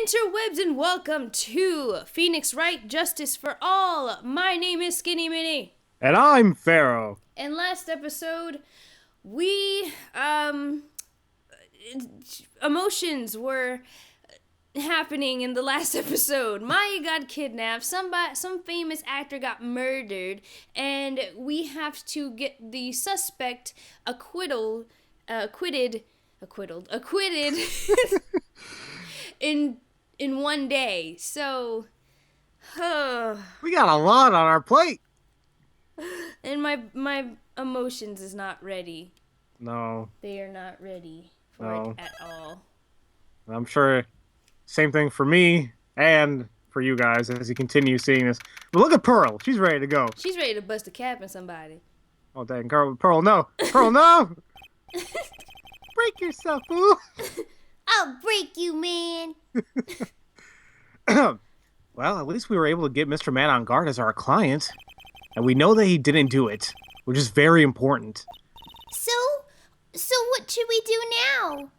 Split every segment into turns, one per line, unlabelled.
interwebs and welcome to Phoenix Wright Justice for All. My name is SkiniMini.
And I'm Pharaoh.
And last episode, we, emotions were happening in the last episode. Maya got kidnapped, some famous actor got murdered, and we have to get the suspect acquitted in one day. So,
we got a lot on our plate.
And my emotions is not ready.
No.
They are not ready for it at all.
I'm sure same thing for me and for you guys as you continue seeing this. But look at Pearl. She's ready to go.
She's ready to bust a cap in somebody.
Oh, dang. Pearl, no. Pearl, no. Break yourself, boo.
I'll break you, man.
Well, at least we were able to get Mr. Man on guard as our client. And we know that he didn't do it, which is very important.
So what should we do now?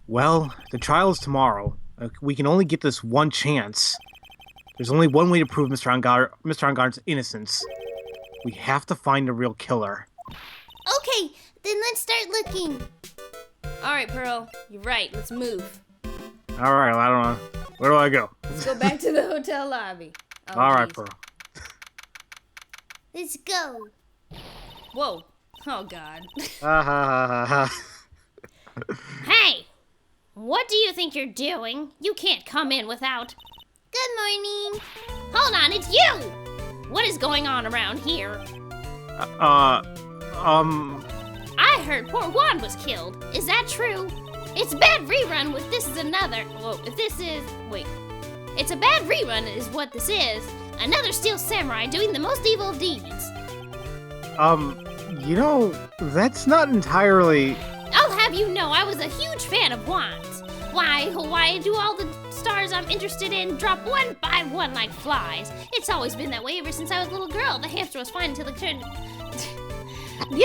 Well, the trial is tomorrow. We can only get this one chance. There's only one way to prove Mr. Angard's innocence. We have to find the real killer.
Okay, then let's start looking.
Alright, Pearl, you're right. Let's move.
Alright, I don't know. Where do I go?
Let's go back to the hotel lobby. Oh,
Alright,
geez.
Pearl.
Let's go.
Whoa. Oh, God.
Hey! What do you think you're doing? You can't come in without... Good morning. Hold on, it's you! What is going on around here? I heard poor Juan was killed. Is that true? It's a bad rerun with this is another... Whoa, if this is... Wait. It's a bad rerun is what this is. Another steel samurai doing the most evil of deeds.
You know, that's not entirely...
I'll have you know I was a huge fan of Juan's. Why do all the stars I'm interested in drop one by one like flies? It's always been that way ever since I was a little girl. The hamster was fine until the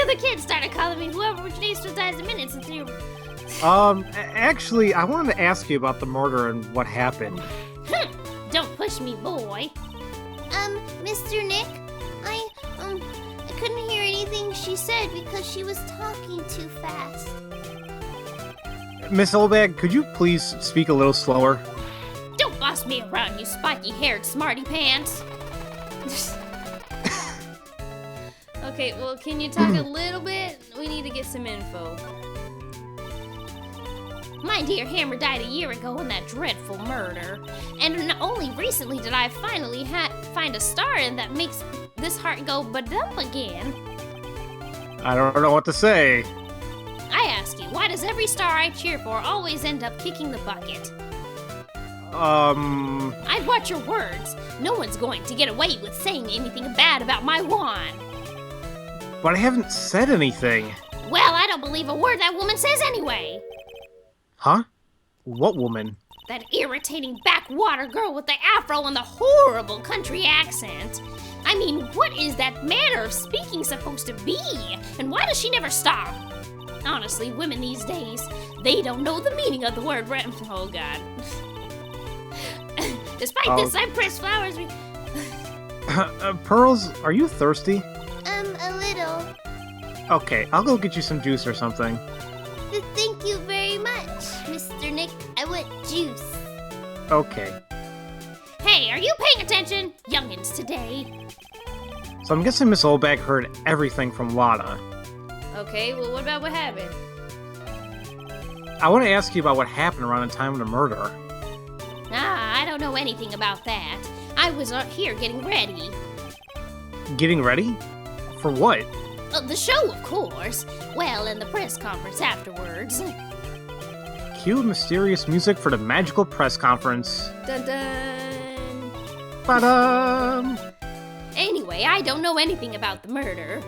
other kids started calling me whoever which day still dies in minutes and three...
Actually, I wanted to ask you about the murder and what happened.
Don't push me, boy. Mr. Nick, I couldn't hear anything she said because she was talking too fast.
Miss Olbag, could you please speak a little slower?
Don't boss me around, you spiky-haired smarty pants.
Okay, well, can you talk a little bit? We need to get some info.
My dear Hammer died a year ago in that dreadful murder. And only recently did I finally find a star in that makes this heart go ba-dump again.
I don't know what to say.
I ask you, why does every star I cheer for always end up kicking the bucket? I'd watch your words. No one's going to get away with saying anything bad about my Juan.
But I haven't said anything.
Well, I don't believe a word that woman says anyway.
Huh? What woman?
That irritating backwater girl with the afro and the horrible country accent. I mean, what is that manner of speaking supposed to be? And why does she never stop? Honestly, women these days, they don't know the meaning of the word oh, God. Despite this, I press flowers.
Pearls, are you thirsty?
A little.
Okay, I'll go get you some juice or something.
Thank you very much, Mr. Nick. I want juice.
Okay.
Hey, are you paying attention? Youngins today.
So I'm guessing Miss Olbag heard everything from Lana.
Okay, well, what about what happened?
I want to ask you about what happened around the time of the murder.
I don't know anything about that. I was out here getting ready.
Getting ready? For what?
The show, of course. Well, and the press conference afterwards.
Cue mysterious music for the magical press conference.
Dun dun!
Ba-dum!
Anyway, I don't know anything about the murder.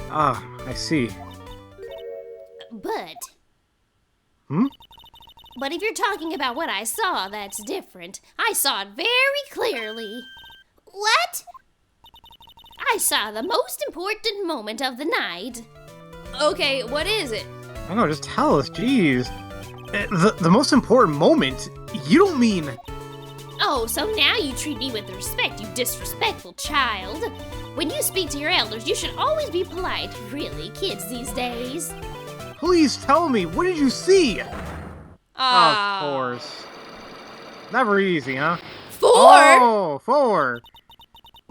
Ah, I see.
But...
Hmm?
But if you're talking about what I saw, that's different. I saw it very clearly. What? I saw the most important moment of the night.
Okay, what is it?
I don't know, just tell us, jeez. The most important moment? You don't mean...
Oh, so now you treat me with respect, you disrespectful child. When you speak to your elders, you should always be polite. Really, kids these days.
Please tell me, what did you see? Of course. Never easy, huh?
4?
Oh, 4.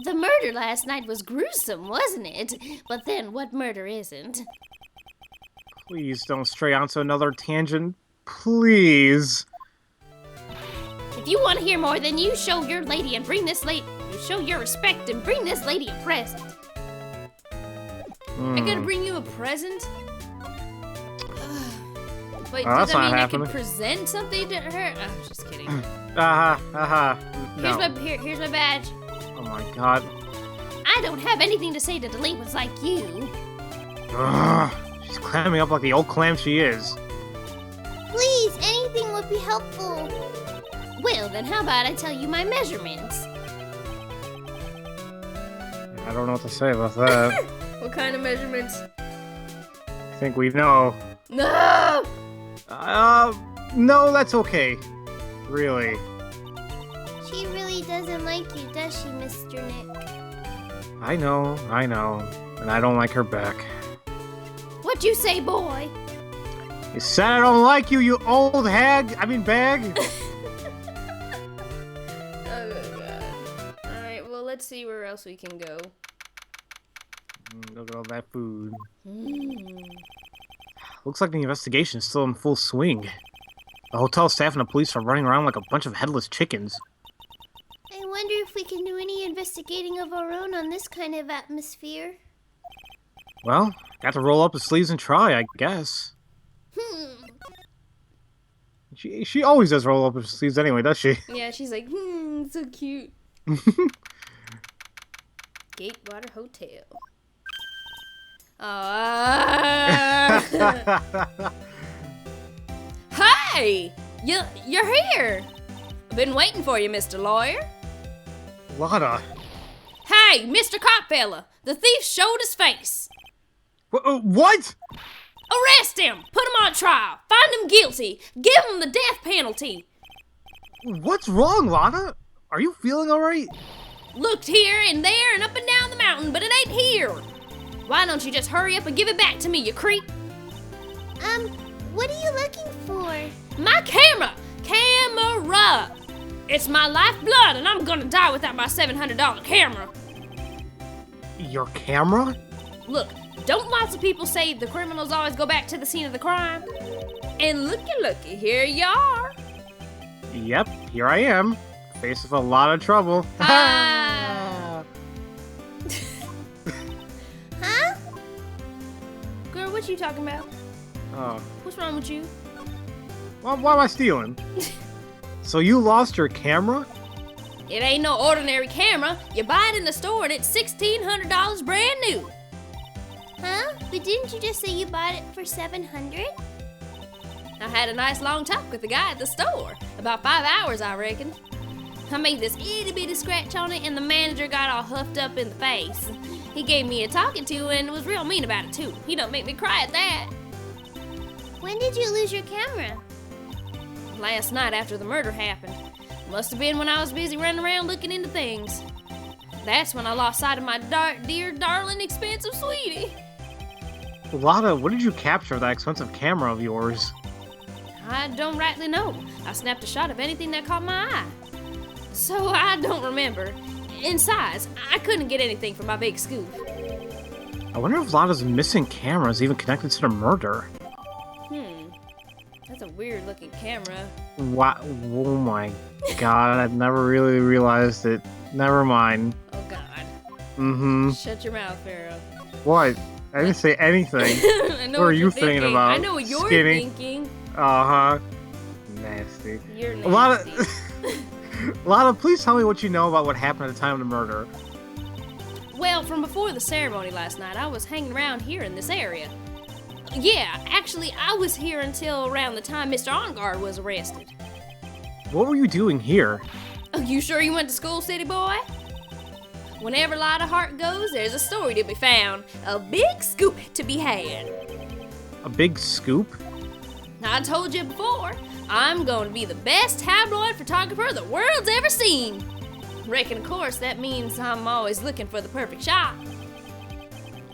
The murder last night was gruesome, wasn't it? But then, what murder isn't?
Please don't stray onto another tangent. Please.
If you want to hear more, then you show your lady and bring this lady. You show your respect and bring this lady a present.
I gotta bring you a present? Wait,
that's
does that
not
mean I
happening.
can present something to her? I'm just kidding.
No.
Here's my badge.
Oh my god.
I don't have anything to say to delinquents like you.
Ugh. She's clamming up like the old clam she is.
Please, anything would be helpful. Well, then how about I tell you my measurements?
I don't know what to say about that.
What kind of measurements?
I think we know.
No!
No, that's okay. Really.
She really doesn't like you, does she, Mr. Nick?
I know. And I don't like her back.
What'd you say, boy?
You said I don't like you, you old hag. I mean bag.
Oh, God. Alright, well, let's see where else we can go.
Look at all that food. Looks like the investigation is still in full swing. The hotel staff and the police are running around like a bunch of headless chickens.
I wonder if we can do any investigating of our own on this kind of atmosphere.
Well, got to roll up the sleeves and try, I guess. She always does roll up her sleeves anyway, does she?
Yeah, she's like, so cute. Gatewater Hotel. Hey! You're here! I've been waiting for you, Mr. Lawyer.
Lana.
Hey, Mr. Cop fella! The thief showed his face!
What?
Arrest him! Put him on trial! Find him guilty! Give him the death penalty!
What's wrong, Lana? Are you feeling alright?
Looked here and there and up and down the mountain, but it ain't here! Why don't you just hurry up and give it back to me, you creep?
What are you looking for?
My camera! Camera! It's my lifeblood and I'm gonna die without my $700 camera!
Your camera?
Look, don't lots of people say the criminals always go back to the scene of the crime? And looky, here you are!
Yep, here I am. Faced with a lot of trouble.
Ah.
Huh?
Girl, what you talking about?
Oh.
What's wrong with you?
Why am I stealing? So you lost your camera?
It ain't no ordinary camera. You buy it in the store and it's $1,600 brand new.
Huh? But didn't you just say you bought it for $700?
I had a nice long talk with the guy at the store. About 5 hours, I reckon. I made this itty bitty scratch on it and the manager got all huffed up in the face. He gave me a talking to and was real mean about it too. He don't make me cry at that.
When did you lose your camera?
Last night after the murder happened. Must have been when I was busy running around looking into things. That's when I lost sight of my dear, darling, expensive sweetie.
Lana, what did you capture with that expensive camera of yours?
I don't rightly know. I snapped a shot of anything that caught my eye. So I don't remember. In size, I couldn't get anything from my big scoop.
I wonder if Lana's missing camera is even connected to the murder.
That's a weird looking camera.
Wow. Oh my god, I've never really realized it. Never mind.
Oh god.
Mm-hmm.
Shut your mouth, Pharaoh.
What? I didn't say anything.
I know
What are
what
you
you're
thinking about?
I know what you're
Skinny?
thinking.
Uh-huh. Nasty.
You're nasty.
Lana, please tell me what you know about what happened at the time of the murder.
Well, from before the ceremony last night, I was hanging around here in this area. Yeah, actually, I was here until around the time Mr. OnGuard was arrested.
What were you doing here?
Oh, you sure you went to school, city boy? Whenever light of heart goes, there's a story to be found. A big scoop to be had.
A big scoop?
I told you before, I'm going to be the best tabloid photographer the world's ever seen. Reckon, of course, that means I'm always looking for the perfect shot.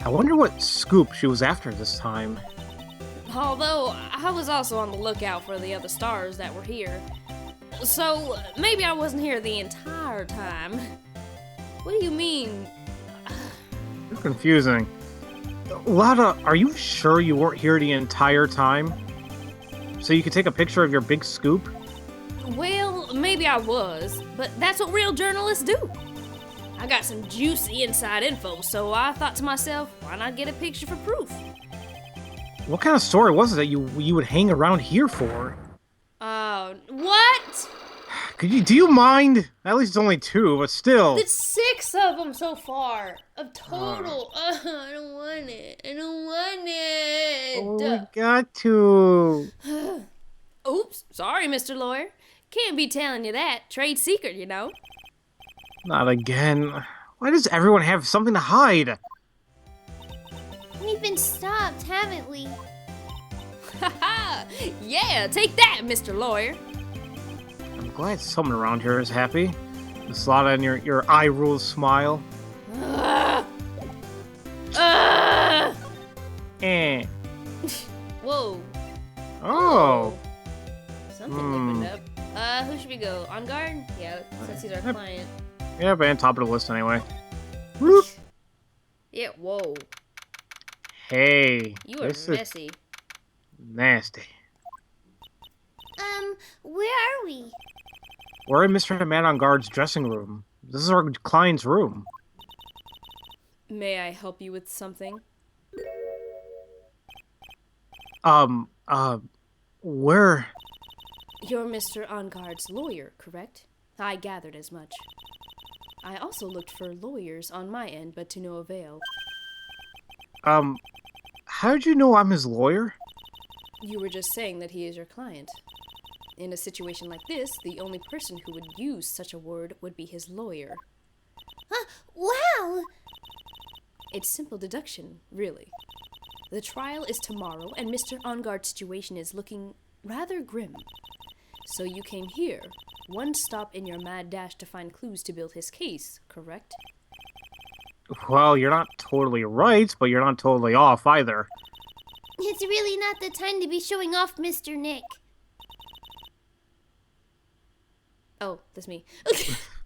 I wonder what scoop she was after this time.
Although, I was also on the lookout for the other stars that were here. So, maybe I wasn't here the entire time. What do you mean?
You're confusing. Lada, are you sure you weren't here the entire time? So you could take a picture of your big scoop?
Well, maybe I was, but that's what real journalists do. I got some juicy inside info, so I thought to myself, why not get a picture for proof?
What kind of story was it that you would hang around here for?
What?
Do you mind? At least it's only 2, but still.
It's 6 of them so far. Of total. I don't want it. I don't want it.
Oh, we got to.
Oops. Sorry, Mr. Lawyer. Can't be telling you that. Trade secret, you know.
Not again. Why does everyone have something to hide?
We've been stopped, haven't we?
Haha. Yeah, take that, Mr. Lawyer.
I'm glad someone around here is happy. Miss Lada and your eye rule smile. Eh.
Whoa.
Oh.
Something opened up. Who should we go? On guard? Yeah, since he's our client.
Yeah, but on top of the list anyway. Whoop.
Yeah, whoa.
Hey.
You are
this
messy.
is nasty.
Where are we?
We're in Mr. Man on Guard's dressing room. This is our client's room.
May I help you with something?
Where?
You're Mr. Onguard's lawyer, correct? I gathered as much. I also looked for lawyers on my end, but to no avail.
How did you know I'm his lawyer?
You were just saying that he is your client. In a situation like this, the only person who would use such a word would be his lawyer.
Wow!
It's simple deduction, really. The trial is tomorrow, and Mr. Onguard's situation is looking rather grim. So you came here, one stop in your mad dash to find clues to build his case, correct?
Well, you're not totally right, but you're not totally off either.
It's really not the time to be showing off, Mr. Nick.
Oh, that's me.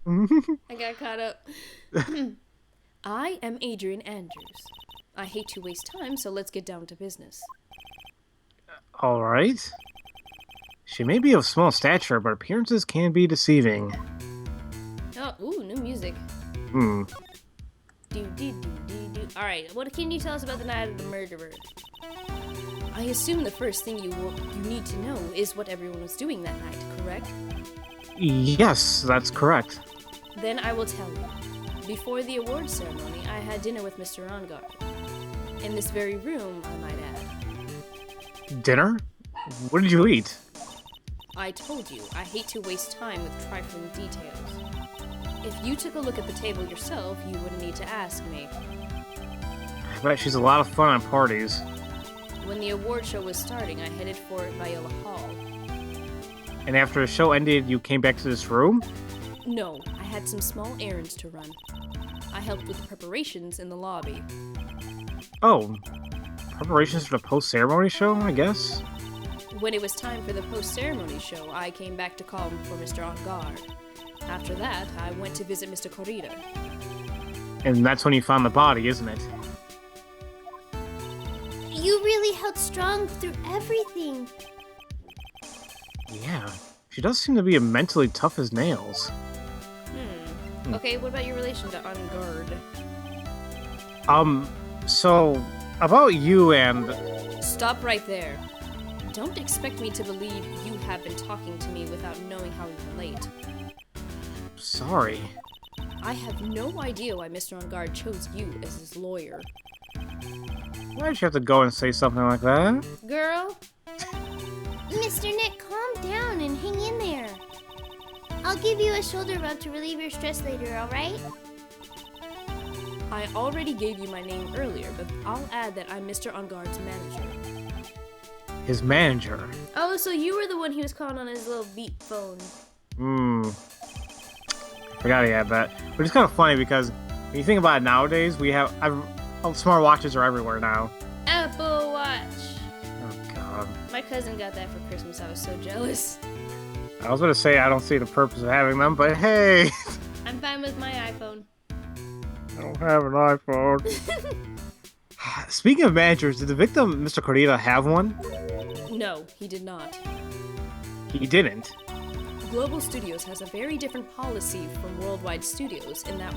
I got caught up. I am Adrian Andrews. I hate to waste time, so let's get down to business.
All right. She may be of small stature, but appearances can be deceiving.
Oh, ooh, new music.
Hmm.
All right, what can you tell us about the night of the murderer? I assume the first thing you need to know is what everyone was doing that night, correct?
Yes, that's correct.
Then I will tell you. Before the awards ceremony, I had dinner with Mr. Onguard. In this very room, I might add.
Dinner? What did you eat?
I told you, I hate to waste time with trifling details. If you took a look at the table yourself, you wouldn't need to ask me.
I bet she's a lot of fun on parties.
When the award show was starting, I headed for Viola Hall.
And after the show ended, you came back to this room?
No, I had some small errands to run. I helped with the preparations in the lobby.
Oh, preparations for the post-ceremony show, I guess?
When it was time for the post-ceremony show, I came back to call for Mr. Onguard. After that, I went to visit Mr. Corrida.
And that's when you found the body, isn't it?
You really held strong through everything.
Yeah, she does seem to be mentally tough as nails.
Okay, what about your relation to Onguard?
So, about you and...
Stop right there. Don't expect me to believe you have been talking to me without knowing how we relate.
Sorry.
I have no idea why Mr. Onguard chose you as his lawyer.
Why did you have to go and say something like that?
Girl?
Mr. Nick, calm down and hang in there. I'll give you a shoulder rub to relieve your stress later, alright?
I already gave you my name earlier, but I'll add that I'm Mr. Onguard's manager.
his manager.
Oh, so you were the one he was calling on his little beep phone.
Forgot he had that. But it's kind of funny because when you think about it nowadays, smart watches are everywhere now.
Apple Watch.
Oh, God.
My cousin got that for Christmas. I was so jealous.
I was going to say I don't see the purpose of having them, but hey.
I'm fine with my iPhone.
I don't have an iPhone. Speaking of managers, did the victim, Mr. Corita, have one?
No, he did not.
He didn't.
Global Studios has a very different policy from Worldwide Studios in that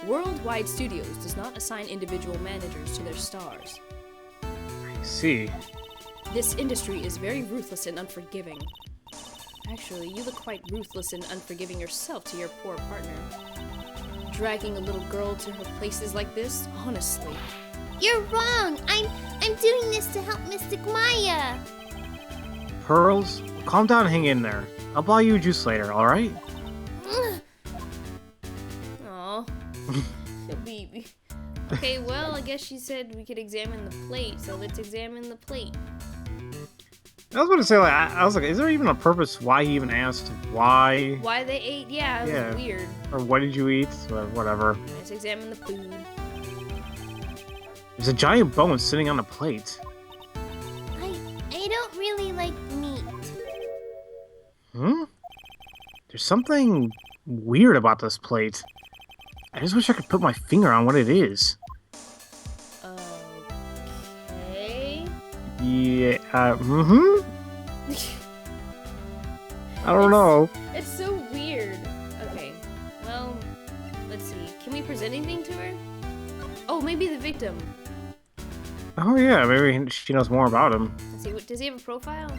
Worldwide Studios does not assign individual managers to their stars.
I see.
This industry is very ruthless and unforgiving. Actually, you look quite ruthless and unforgiving yourself to your poor partner. Dragging a little girl to her places like this, honestly.
You're wrong. I'm doing this to help Mystic Maya.
Pearls, calm down and hang in there. I'll buy you a juice later, alright?
Aw. Baby. Okay, well, I guess she said we could examine the plate, so let's examine the plate.
I was going to say, I was like, is there even a purpose why he even asked why?
Why they ate? Yeah, it was weird.
Or what did you eat? Or whatever.
Let's examine the food.
There's a giant bone sitting on a plate.
I don't really like meat.
There's something weird about this plate. I just wish I could put my finger on what it is.
Okay.
Yeah, I don't know.
It's so weird. Okay, well, let's see. Can we present anything to her? Oh, maybe the victim.
Oh yeah, maybe she knows more about him.
Let's see. Does he have a profile?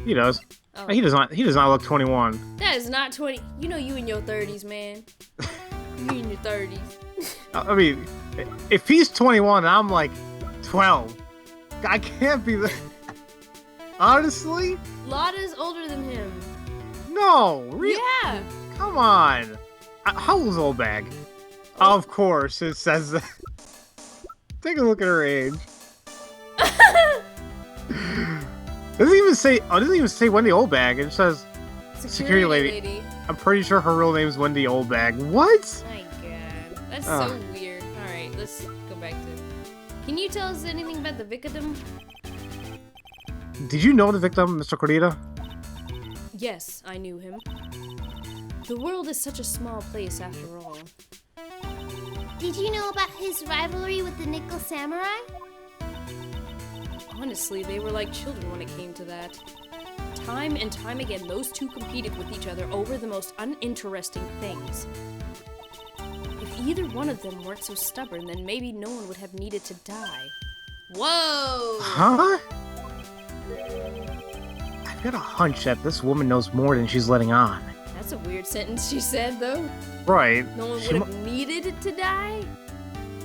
He does.
Oh.
He does not look 21.
That is not 20. You know you in your 30s, man. You in your 30s.
I mean, if he's 21 and I'm like 12, I can't be the... Honestly?
Lotta's older than him.
No, really?
Yeah.
Come on. How old's old bag?
Oh.
Of course, it says that. Take a look at her age. Doesn't even say Wendy Oldbag. It says security lady. I'm pretty sure her real name is Wendy Oldbag. What?
My God, that's so weird. All right, let's go back to. Can you tell us anything about the victim?
Did you know the victim, Mr. Corita?
Yes, I knew him. The world is such a small place after all.
Did you know about his rivalry with the Nickel Samurai?
Honestly, they were like children when it came to that. Time and time again, those two competed with each other over the most uninteresting things. If either one of them weren't so stubborn, then maybe no one would have needed to die. Whoa!
Huh? I've got a hunch that this woman knows more than she's letting on.
That's a weird sentence she said, though.
Right.
No one would have needed to die?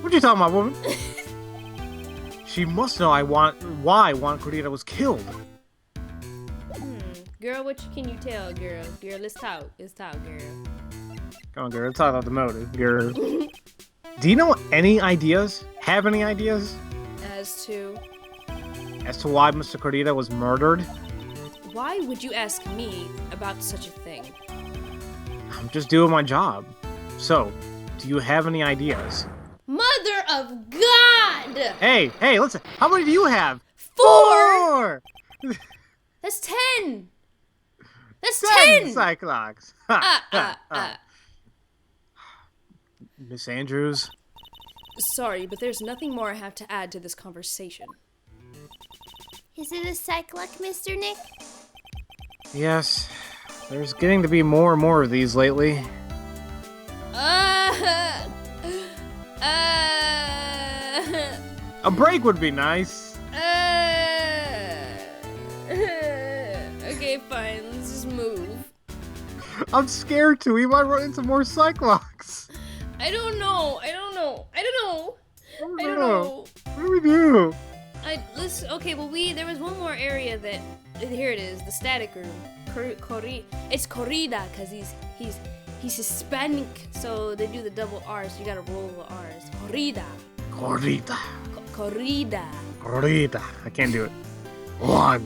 What you talking about, woman? She must know why Juan Corita was killed.
Girl, what can you tell, girl? Girl, let's talk. Let's talk, girl.
Come on, girl. Let's talk about the motive, girl. Do you know any ideas? Have any ideas?
As to
why Mr. Corita was murdered?
Why would you ask me about such a thing?
I'm just doing my job. So, do you have any ideas?
Mother of God!
Hey, listen. How many do you have?
4! That's 10! That's 10!
Cyclops. Miss Andrews?
Sorry, but there's nothing more I have to add to this conversation.
Is it a Cyclops, Mr. Nick?
Yes. There's getting to be more and more of these lately. A break would be nice.
Okay, fine. Let's just move.
I'm scared too. We might run into more Cyclops.
I don't know.
What do we do?
Okay, well, there was one more area that, here it is, the static room. It's corrida, because he's Hispanic, so they do the double R's. You gotta roll the R's. Corrida.
Corrida.
Corrida.
Corrida. I can't do it. Juan.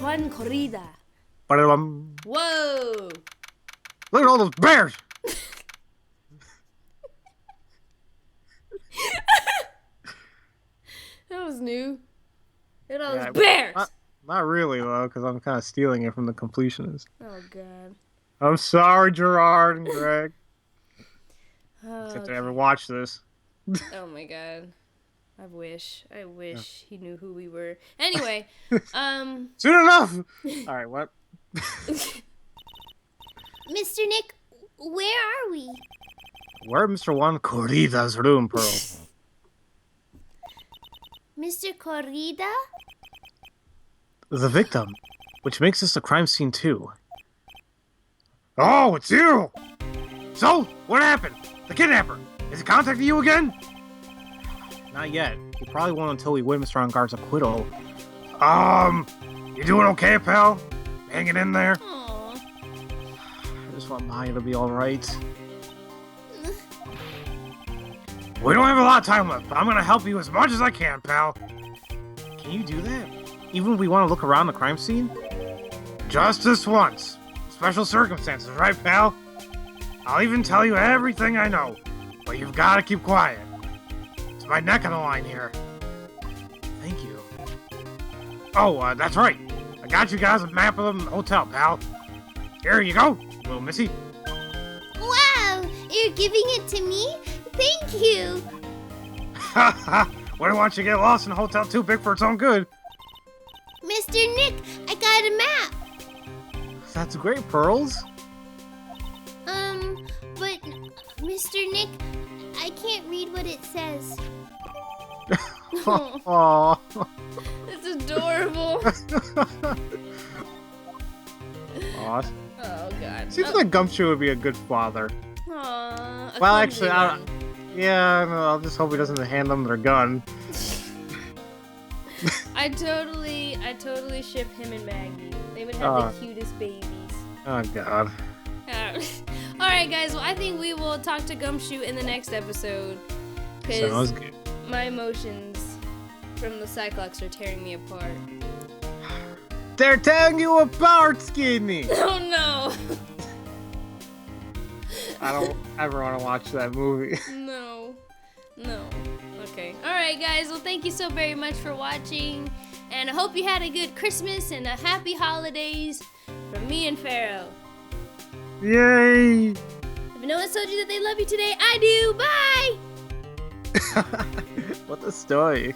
Juan Corrida.
Ba-da-bum.
Whoa.
Look at all those bears.
That was new. Look at all
Yeah,
those bears.
Not really, though, because I'm kind of stealing it from the completionist.
Oh, God.
I'm sorry, Gerard and Greg.
Oh,
If they ever watch this.
oh my God. I wish he knew who we were. Anyway,
Soon enough! Alright, what?
Mr. Nick, where are we?
We're at Mr. Juan Corrida's room, Pearl.
Mr. Corrida?
The victim, which makes this a crime scene too. Oh, it's you! So, what happened? The kidnapper, is he contacting you again? Not yet. He probably won't until we win Mr. Engar's acquittal. You doing okay, pal? Hanging in there?
Aww.
I just want Maya to be alright. We don't have a lot of time left, but I'm gonna help you as much as I can, pal. Can you do that? Even if we want to look around the crime scene? Just this once. Special circumstances, right, pal? I'll even tell you everything I know, but you've got to keep quiet. It's my neck on the line here. Thank you. Oh, that's right. I got you guys a map of the hotel, pal. Here you go, little missy.
Wow, you're giving it to me? Thank you.
Wouldn't want you to get lost in a hotel too big for its own good.
Mr. Nick, I got a map.
That's great, Pearls.
But Mr. Nick, I can't read what it says.
Aww.
It's adorable.
Aw.
Oh, God.
Seems like Gumshoe would be a good father.
Aw,
Well, actually, yeah, no, I'll just hope he doesn't hand them their gun.
I totally ship him and Maggie. They would have the cutest babies.
Oh, God.
Alright, guys, well, I think we will talk to Gumshoe in the next episode.
Sounds
Because
good.
my emotions from the Cyclops are tearing me apart.
They're tearing you apart, Skinny!
Oh, no.
I don't ever want to watch that movie.
No. Okay. Alright, guys, well, thank you so very much for watching. And I hope you had a good Christmas and a happy holidays from me and Pharaoh.
Yay!
If no one told you that they love you today, I do. Bye!
What a story.